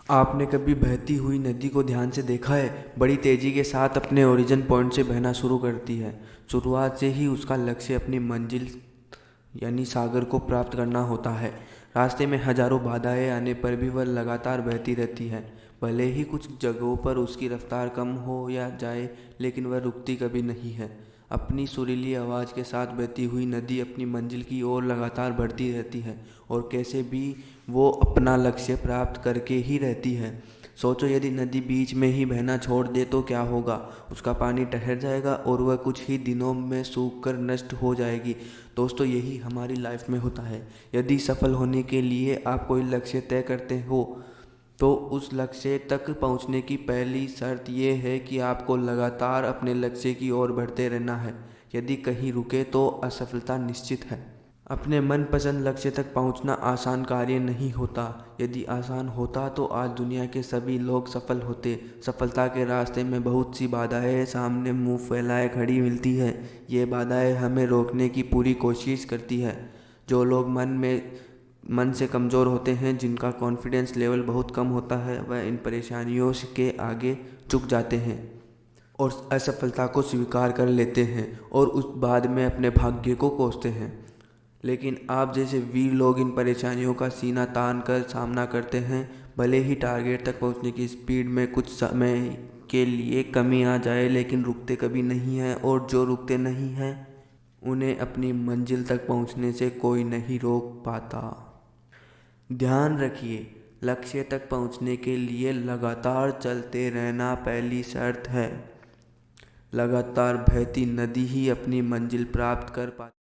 आपने कभी बहती हुई नदी को ध्यान से देखा है? बड़ी तेज़ी के साथ अपने ओरिजिन पॉइंट से बहना शुरू करती है। शुरुआत से ही उसका लक्ष्य अपनी मंजिल यानी सागर को प्राप्त करना होता है। रास्ते में हजारों बाधाएं आने पर भी वह लगातार बहती रहती है। भले ही कुछ जगहों पर उसकी रफ्तार कम हो या जाए, लेकिन वह रुकती कभी नहीं है। अपनी सुरीली आवाज़ के साथ बहती हुई नदी अपनी मंजिल की ओर लगातार बढ़ती रहती है और कैसे भी वो अपना लक्ष्य प्राप्त करके ही रहती है। सोचो, यदि नदी बीच में ही बहना छोड़ दे तो क्या होगा? उसका पानी ठहर जाएगा और वह कुछ ही दिनों में सूख कर नष्ट हो जाएगी। दोस्तों, यही हमारी लाइफ में होता है। यदि सफल होने के लिए आप कोई लक्ष्य तय करते हो तो उस लक्ष्य तक पहुंचने की पहली शर्त यह है कि आपको लगातार अपने लक्ष्य की ओर बढ़ते रहना है। यदि कहीं रुके तो असफलता निश्चित है। अपने मनपसंद लक्ष्य तक पहुंचना आसान कार्य नहीं होता। यदि आसान होता तो आज दुनिया के सभी लोग सफल होते। सफलता के रास्ते में बहुत सी बाधाएं सामने मुंह फैलाए खड़ी मिलती है। ये बाधाएं हमें रोकने की पूरी कोशिश करती है। जो लोग मन से कमज़ोर होते हैं, जिनका कॉन्फिडेंस लेवल बहुत कम होता है, वह इन परेशानियों के आगे झुक जाते हैं और असफलता को स्वीकार कर लेते हैं और उस बाद में अपने भाग्य को कोसते हैं। लेकिन आप जैसे वीर लोग इन परेशानियों का सीना तान कर सामना करते हैं। भले ही टारगेट तक पहुंचने की स्पीड में कुछ समय के लिए कमी आ जाए, लेकिन रुकते कभी नहीं हैं, और जो रुकते नहीं हैं उन्हें अपनी मंजिल तक पहुंचने से कोई नहीं रोक पाता। ध्यान रखिए, लक्ष्य तक पहुंचने के लिए लगातार चलते रहना पहली शर्त है। लगातार बहती नदी ही अपनी मंजिल प्राप्त कर पाती।